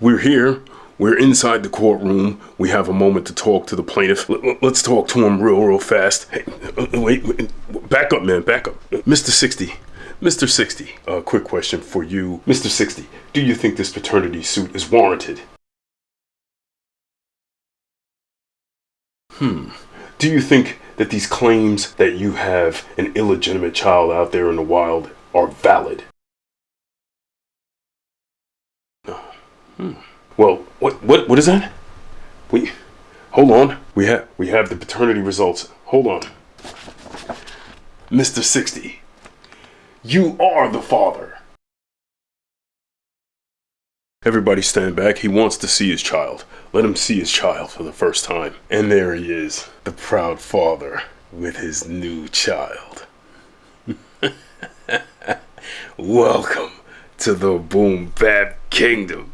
We're here. We're inside the courtroom. We have a moment to talk to the plaintiff. Let's talk to him real fast. Hey, wait, back up, man, back up. Mr. 60, Mr. 60, a quick question for you. Mr. 60, do you think this paternity suit is warranted? Do you think that these claims that you have an illegitimate child out there in the wild are valid? Well, what is that? Hold on. We have the paternity results. Hold on. Mr. 60, you are the father. Everybody stand back. He wants to see his child. Let him see his child for the first time. And there he is, the proud father with his new child. Welcome to the Bap Kingdom.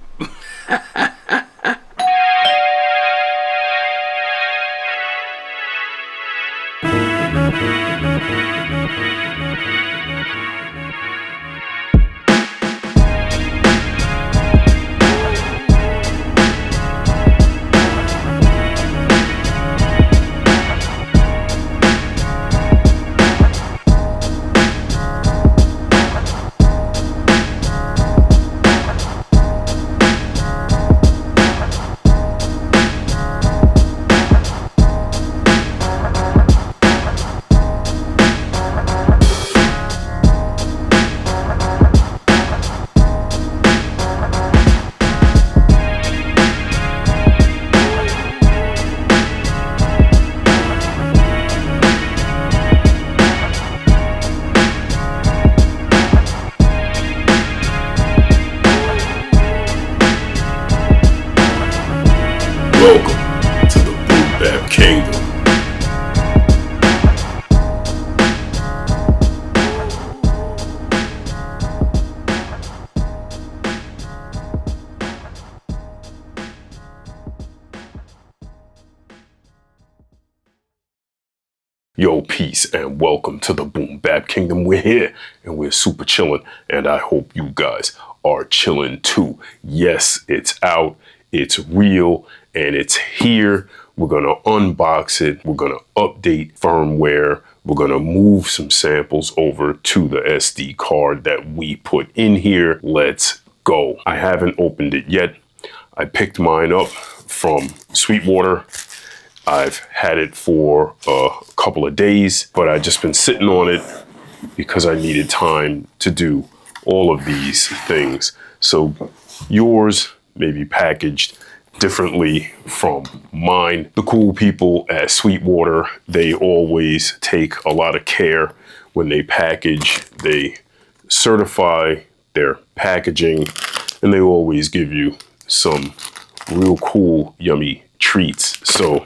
Welcome to the Bap Kingdom. Yo, peace and welcome to the Bap Kingdom. We're here and we're super chilling, and I hope you guys are chilling too. Yes, it's out, it's real, and it's here. We're gonna unbox it. We're gonna update firmware. We're gonna move some samples over to the SD card that we put in here. Let's go. I haven't opened it yet. I picked mine up from Sweetwater. I've had it for a couple of days, but I've just been sitting on it because I needed time to do all of these things. So yours may be packaged differently from mine. The cool people at Sweetwater, they always take a lot of care when they package. They certify their packaging, and they always give you some real cool, yummy treats. So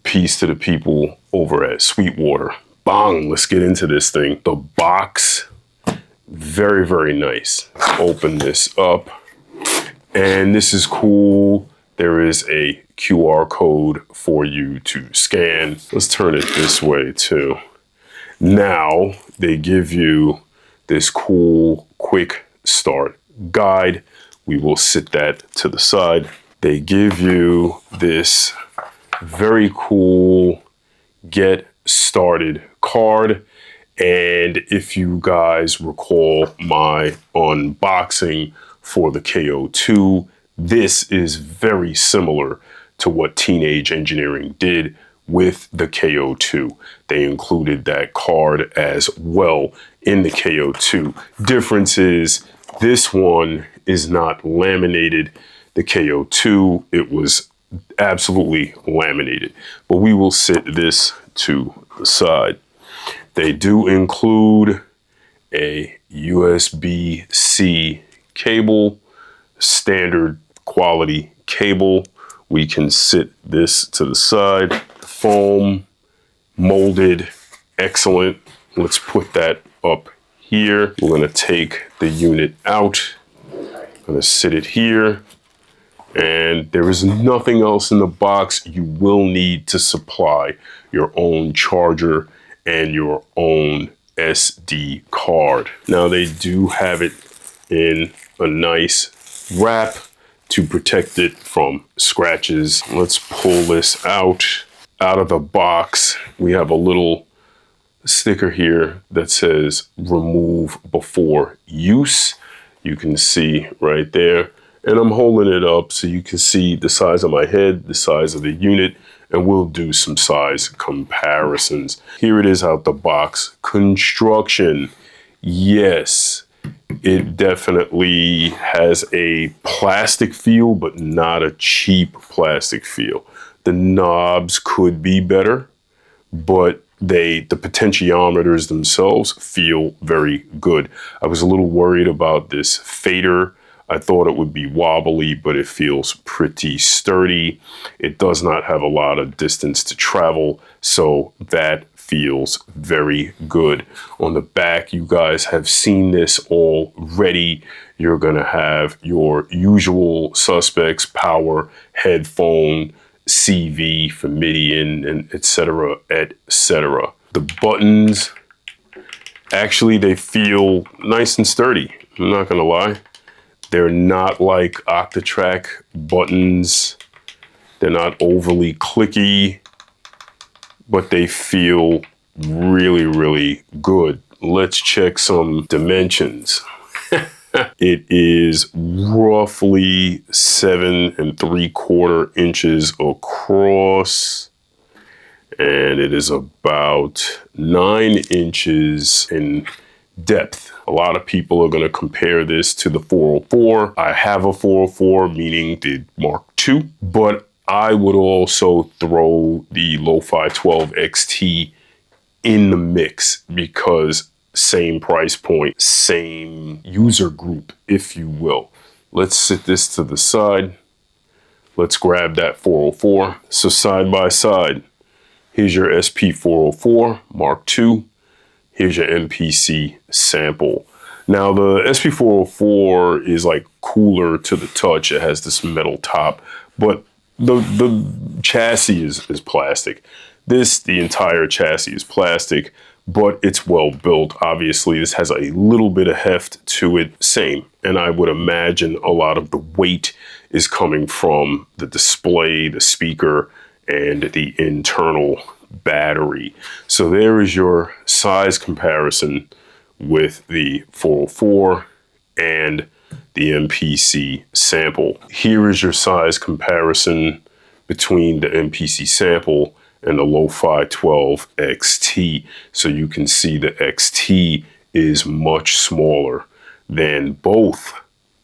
peace to the people over at Sweetwater. Bang, let's get into this thing. The box, very, very nice. Open this up, and this is cool. There is a QR code for you to scan. Let's turn it this way too. Now they give you this cool quick start guide. We will sit that to the side. They give you this very cool get started card. And if you guys recall my unboxing for the KO2, this is very similar to what Teenage Engineering did with the KO2. They included that card as well in the KO2. Difference is this one is not laminated. The KO2, it was absolutely laminated, but we will sit this to the side. They do include a USB-C cable, standard quality cable. We can sit this to the side. Foam, molded, excellent. Let's put that up here. We're gonna take the unit out. I'm gonna sit it here. And there is nothing else in the box. You will need to supply your own charger and your own SD card. Now they do have it in a nice wrap. to protect it from scratches. Let's pull this out of the box. We have a little sticker here that says remove before use. You can see right there. And I'm holding it up so you can see the size of my head, the size of the unit, and we'll do some size comparisons. Here it is out the box. Construction. Yes, it definitely has a plastic feel, but not a cheap plastic feel. The knobs could be better, but the potentiometers themselves feel very good. I was a little worried about this fader. I thought it would be wobbly, but it feels pretty sturdy. It does not have a lot of distance to travel, so that feels very good. On the back, you guys have seen this already. You're gonna have your usual suspects: power, headphone, CV for MIDI, and etc., etc. The buttons, actually, they feel nice and sturdy. I'm not gonna lie. They're not like Octatrack buttons. They're not overly clicky, but they feel really, really good. Let's check some dimensions. It is roughly 7 3/4 inches across, and it is about 9 inches in depth. A lot of people are going to compare this to the 404. I have a 404, meaning the Mark II, but I would also throw the Lo-Fi 12 XT in the mix because same price point, same user group, if you will. Let's sit this to the side. Let's grab that 404. So side by side, here's your SP404 Mark II. Here's your MPC sample. Now the SP404 is like cooler to the touch. It has this metal top, but the chassis is plastic. The entire chassis is plastic, but it's well built. Obviously, this has a little bit of heft to it, same. And I would imagine a lot of the weight is coming from the display, the speaker, and the internal battery. So there is your size comparison with the 404 and the MPC sample. Here is your size comparison between the MPC sample and the Lo-Fi 12 XT. So you can see the XT is much smaller than both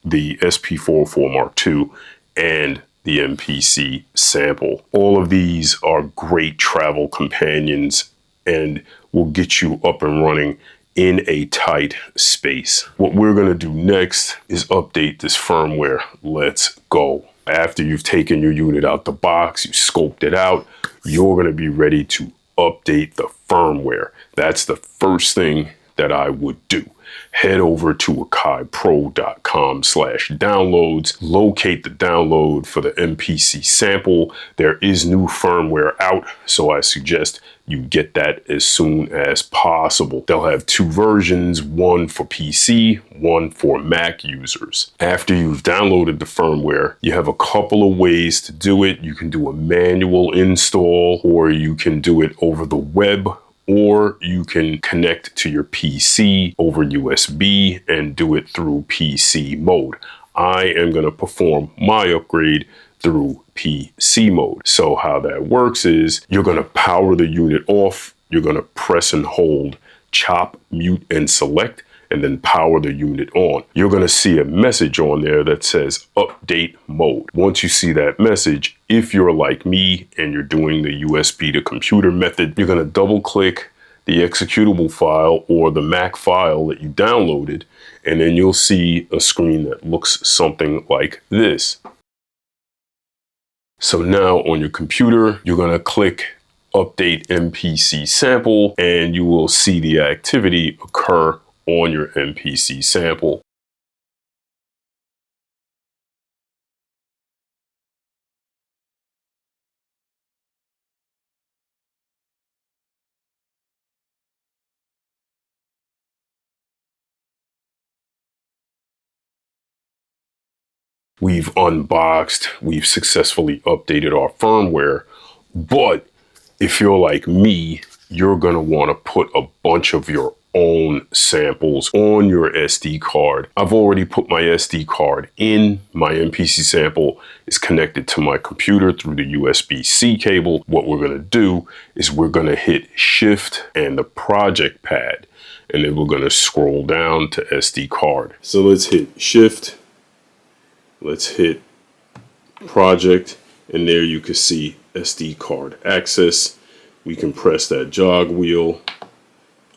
the SP404 Mark II and the MPC sample. All of these are great travel companions and will get you up and running in a tight space. What we're gonna do next is update this firmware. Let's go. After you've taken your unit out the box, you scoped it out, you're gonna be ready to update the firmware. That's the first thing that I would do. Head over to akaipro.com/downloads, locate the download for the MPC sample. There is new firmware out, so I suggest you get that as soon as possible. They'll have 2 versions, one for PC, one for Mac users. After you've downloaded the firmware, you have a couple of ways to do it. You can do a manual install, or you can do it over the web, or you can connect to your PC over USB and do it through PC mode. I am going to perform my upgrade through PC mode. So how that works is you're going to power the unit off. You're going to press and hold chop, mute, and select, and then power the unit on. You're going to see a message on there that says update mode. Once you see that message, if you're like me and you're doing the USB to computer method, you're going to double click the executable file or the Mac file that you downloaded, and then you'll see a screen that looks something like this. So now on your computer, you're going to click update MPC sample, and you will see the activity occur on your MPC sample. we've unboxed, we've successfully updated our firmware. But if you're like me, you're going to want to put a bunch of your own samples on your SD card. I've already put my SD card in. My MPC sample is connected to my computer through the USB-C cable. What we're going to do is we're going to hit Shift and the project pad, and then we're going to scroll down to SD card. So let's hit Shift, let's hit project, and there you can see SD card access. We can press that jog wheel,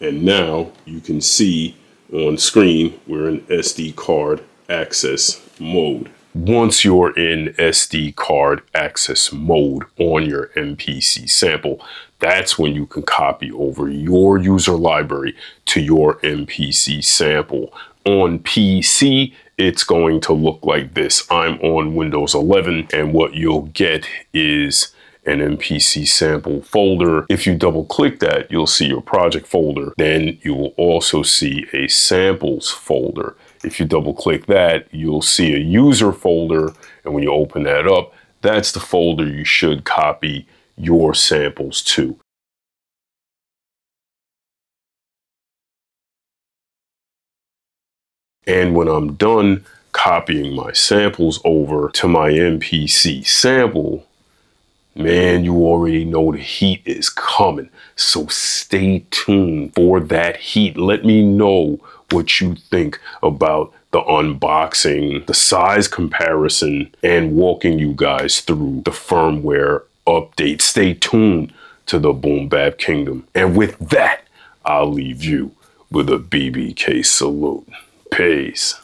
and now you can see on screen we're in SD card access mode. Once you're in SD card access mode on your MPC sample, that's when you can copy over your user library to your MPC sample. On PC, it's going to look like this. I'm on Windows 11, and what you'll get is an MPC sample folder. If you double click that, you'll see your project folder. Then you will also see a samples folder. If you double click that, you'll see a user folder. And when you open that up, that's the folder you should copy your samples to. And when I'm done copying my samples over to my MPC sample, man, you already know the heat is coming. So stay tuned for that heat. Let me know what you think about the unboxing, the size comparison, and walking you guys through the firmware update. Stay tuned to the Boom Bap Kingdom. And with that, I'll leave you with a BBK salute. Peace.